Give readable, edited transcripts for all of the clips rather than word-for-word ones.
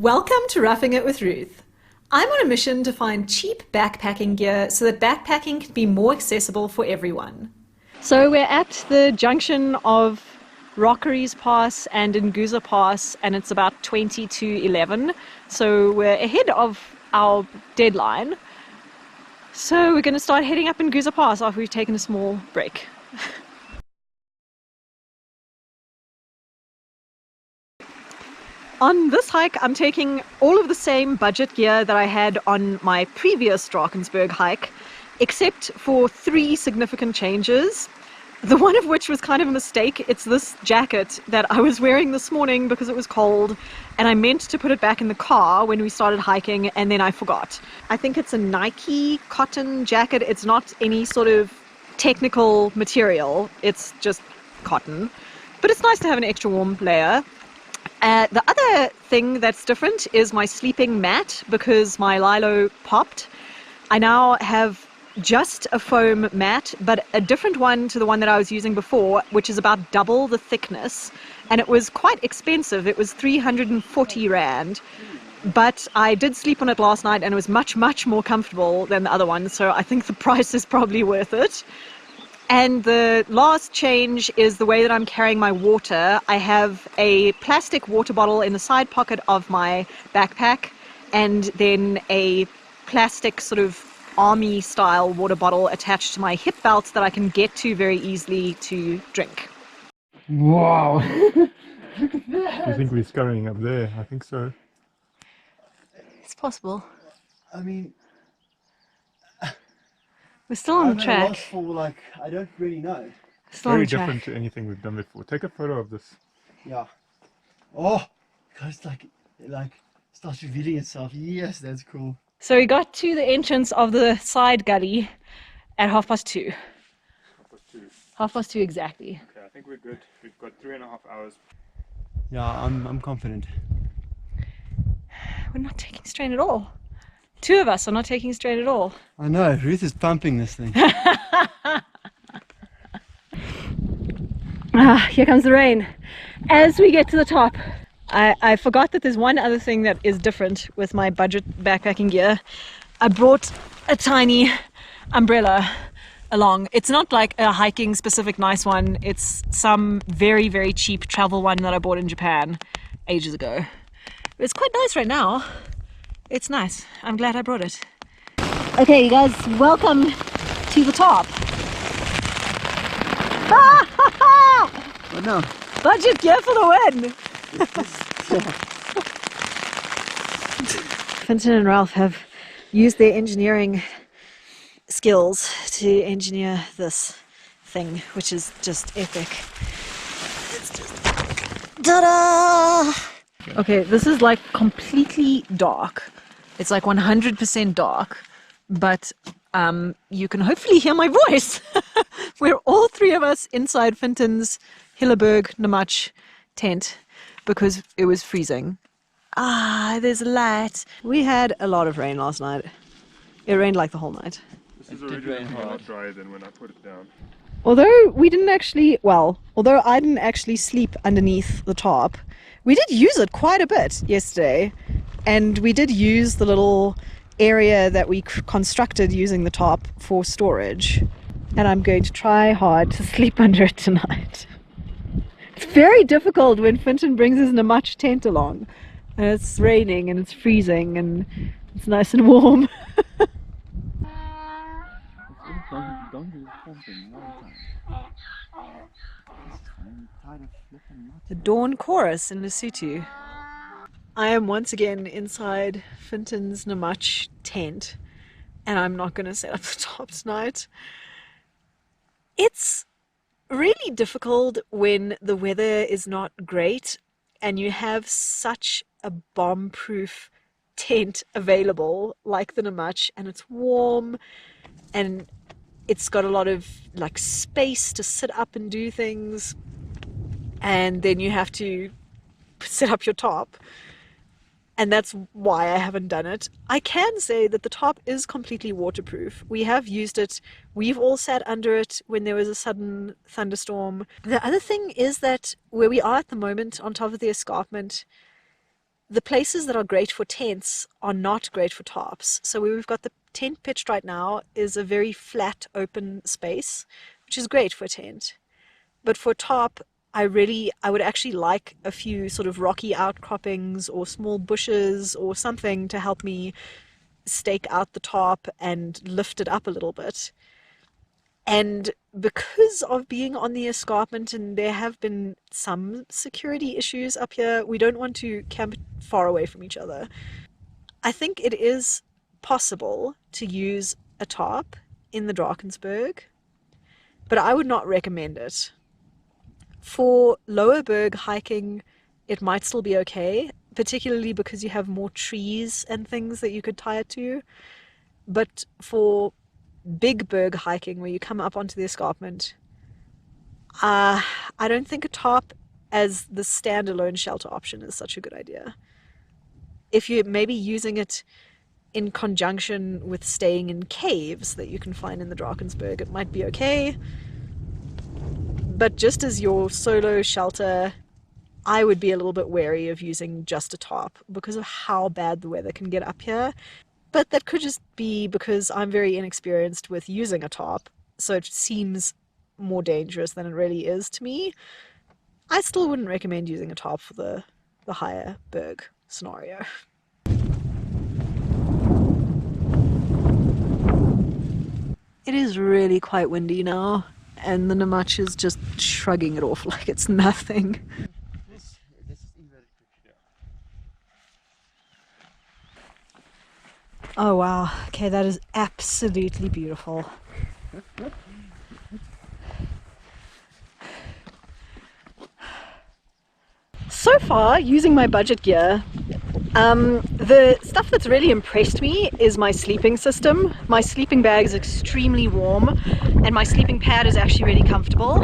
Welcome to Roughing It with Ruth. I'm on a mission to find cheap backpacking gear so that backpacking can be more accessible for everyone. So we're at the junction of Rockeries Pass and Nguza Pass, and it's about 20 to 11, so we're ahead of our deadline. So we're going to start heading up Nguza Pass after we've taken a small break. On this hike, I'm taking all of the same budget gear that I had on my previous Drakensberg hike, except for 3 significant changes. The one of which was kind of a mistake. It's this jacket that I was wearing this morning because it was cold, and I meant to put it back in the car when we started hiking, and then I forgot. I think it's a Nike cotton jacket. It's not any sort of technical material. It's just cotton. But it's nice to have an extra warm layer. The other thing that's different is my sleeping mat, because my Lilo popped. I now have just a foam mat, but a different one to the one that I was using before, which is about double the thickness, and it was quite expensive. It was 340 Rand, but I did sleep on it last night and it was much more comfortable than the other one, so I think the price is probably worth it. And the last change is the way that I'm carrying my water. I have a plastic water bottle in the side pocket of my backpack, and then a plastic sort of army style water bottle attached to my hip belt that I can get to very easily to drink. Wow! Look at that! Do you think we're scurrying up there? I think so. It's possible. I mean, We're still on I'm at a track. loss for, like, I don't really know. Still on Very track. different to anything we've done before. Take a photo of this. Yeah. Oh, goes like starts revealing itself. Yes, that's cool. So we got to the entrance of the side gully at 2:30. 2:30 exactly. Okay, I think we're good. We've got 3.5 hours. Yeah, I'm confident. We're not taking strain at all. 2 of us are not taking strain at all. I know, Ruth is pumping this thing. Here comes the rain. As we get to the top, I forgot that there's one other thing that is different with my budget backpacking gear. I brought a tiny umbrella along. It's not like a hiking specific nice one. It's some very cheap travel one that I bought in Japan ages ago. It's quite nice right now. It's nice. I'm glad I brought it. Okay, you guys, welcome to the top. Oh no. Budget gear for the win! Finton and Ralph have used their engineering skills to engineer this thing, which is just epic. It's just epic. Ta-da! Okay, this is like completely dark. It's like 100% dark, but you can hopefully hear my voice. We're all 3 of us inside Finton's Hilleberg Namach tent because it was freezing. There's a light. We had a lot of rain last night. It rained like the whole night. This is already looking a lot drier than when I put it down. Although I didn't actually sleep underneath the tarp, we did use it quite a bit yesterday, and we did use the little area that we constructed using the tarp for storage, and I'm going to try hard to sleep under it tonight. It's very difficult when Finton brings his Namach tent along and it's raining and it's freezing and it's nice and warm. The dawn chorus in Lesotho. I am once again inside Finton's Namach tent, and I'm not going to set up the top tonight. It's really difficult when the weather is not great and you have such a bomb-proof tent available like the Namach, and it's warm and it's got a lot of like space to sit up and do things, and then you have to set up your top. And that's why I haven't done it. I can say that the top is completely waterproof. We have used it. We've all sat under it when there was a sudden thunderstorm. The other thing is that where we are at the moment, on top of the escarpment, the places that are great for tents are not great for tarps. So where we've got the tent pitched right now is a very flat open space, which is great for a tent. But for tarp, I would actually like a few sort of rocky outcroppings or small bushes or something to help me stake out the tarp and lift it up a little bit. And because of being on the escarpment and there have been some security issues up here, we don't want to camp far away from each other. I think it is possible to use a tarp in the Drakensberg, but I would not recommend it. For lower berg hiking, it might still be okay, particularly because you have more trees and things that you could tie it to. But for big berg hiking, where you come up onto the escarpment, I don't think a tarp as the standalone shelter option is such a good idea. If you're maybe using it in conjunction with staying in caves that you can find in the Drakensberg, it might be okay. But just as your solo shelter, I would be a little bit wary of using just a tarp because of how bad the weather can get up here. But that could just be because I'm very inexperienced with using a tarp, so it seems more dangerous than it really is to me. I still wouldn't recommend using a tarp for the higher berg scenario. It is really quite windy now, and the Namach is just shrugging it off like it's nothing. This is inverted. Oh wow, okay, that is absolutely beautiful. So far, using my budget gear, the stuff that's really impressed me is my sleeping system. My sleeping bag is extremely warm and my sleeping pad is actually really comfortable.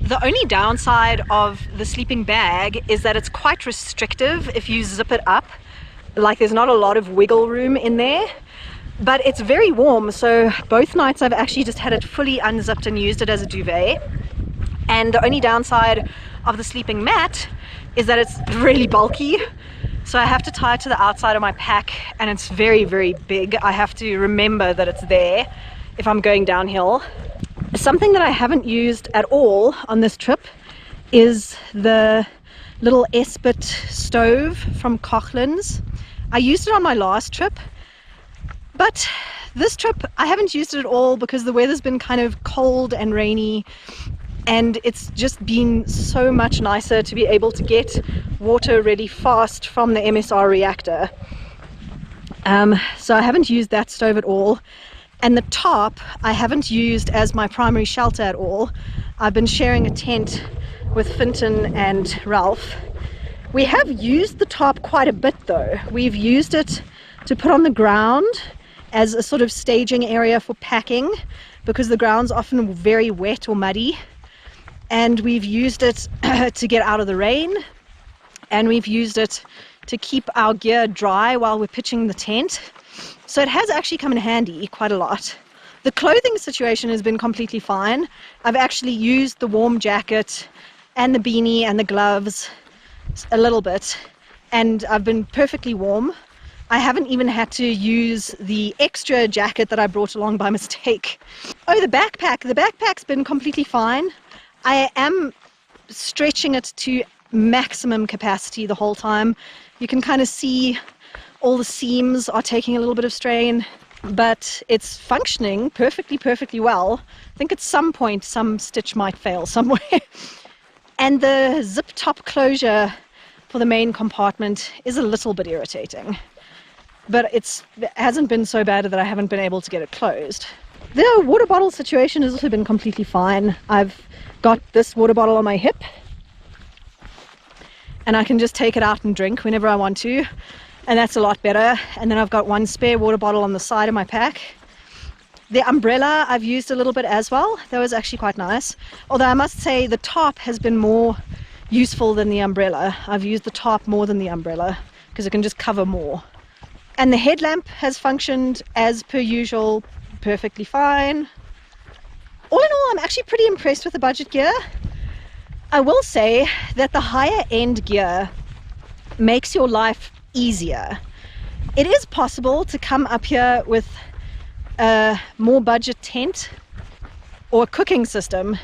The only downside of the sleeping bag is that it's quite restrictive if you zip it up. Like there's not a lot of wiggle room in there, but it's very warm. So both nights I've actually just had it fully unzipped and used it as a duvet. And the only downside of the sleeping mat is that it's really bulky. So I have to tie it to the outside of my pack and it's very, very big. I have to remember that it's there if I'm going downhill. Something that I haven't used at all on this trip is the little Esbit stove from Coughlin's. I used it on my last trip, but this trip I haven't used it at all because the weather's been kind of cold and rainy, and it's just been so much nicer to be able to get water really fast from the MSR reactor. So I haven't used that stove at all. And the tarp I haven't used as my primary shelter at all. I've been sharing a tent with Finton and Ralph. We have used the tarp quite a bit though. We've used it to put on the ground as a sort of staging area for packing because the ground's often very wet or muddy. And we've used it to get out of the rain, and we've used it to keep our gear dry while we're pitching the tent. So it has actually come in handy quite a lot. The clothing situation has been completely fine. I've actually used the warm jacket and the beanie and the gloves a little bit, and I've been perfectly warm. I haven't even had to use the extra jacket that I brought along by mistake. Oh, the backpack. The backpack's been completely fine. I am stretching it to maximum capacity the whole time. You can kind of see all the seams are taking a little bit of strain, but it's functioning perfectly well. I think at some point some stitch might fail somewhere. And the zip top closure for the main compartment is a little bit irritating, but it hasn't been so bad that I haven't been able to get it closed. The water bottle situation has also been completely fine. I've got this water bottle on my hip and I can just take it out and drink whenever I want to, and that's a lot better. And then I've got one spare water bottle on the side of my pack. The umbrella I've used a little bit as well. That was actually quite nice, although I must say the tarp has been more useful than the umbrella. I've used the tarp more than the umbrella because it can just cover more. And the headlamp has functioned as per usual perfectly fine. All in all, I'm actually pretty impressed with the budget gear. I will say that the higher end gear makes your life easier. It is possible to come up here with a more budget tent or a cooking system,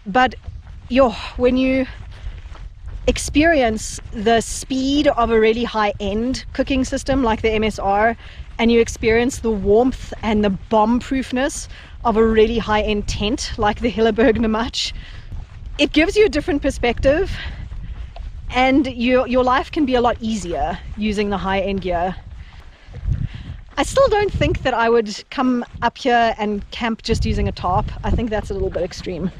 but when you experience the speed of a really high-end cooking system like the MSR, and you experience the warmth and the bomb-proofness of a really high-end tent like the Hilleberg Namach, it gives you a different perspective, and your life can be a lot easier using the high-end gear. I still don't think that I would come up here and camp just using a tarp. I think that's a little bit extreme.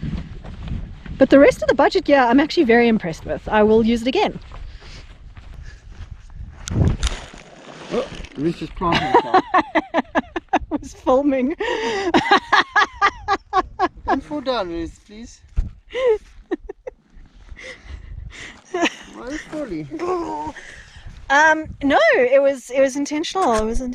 But the rest of the budget gear I'm actually very impressed with. I will use it again. Oh, Ruth is planting the farm. I was filming. Don't fall down, Ruth, please. Why are you falling? No, it was intentional.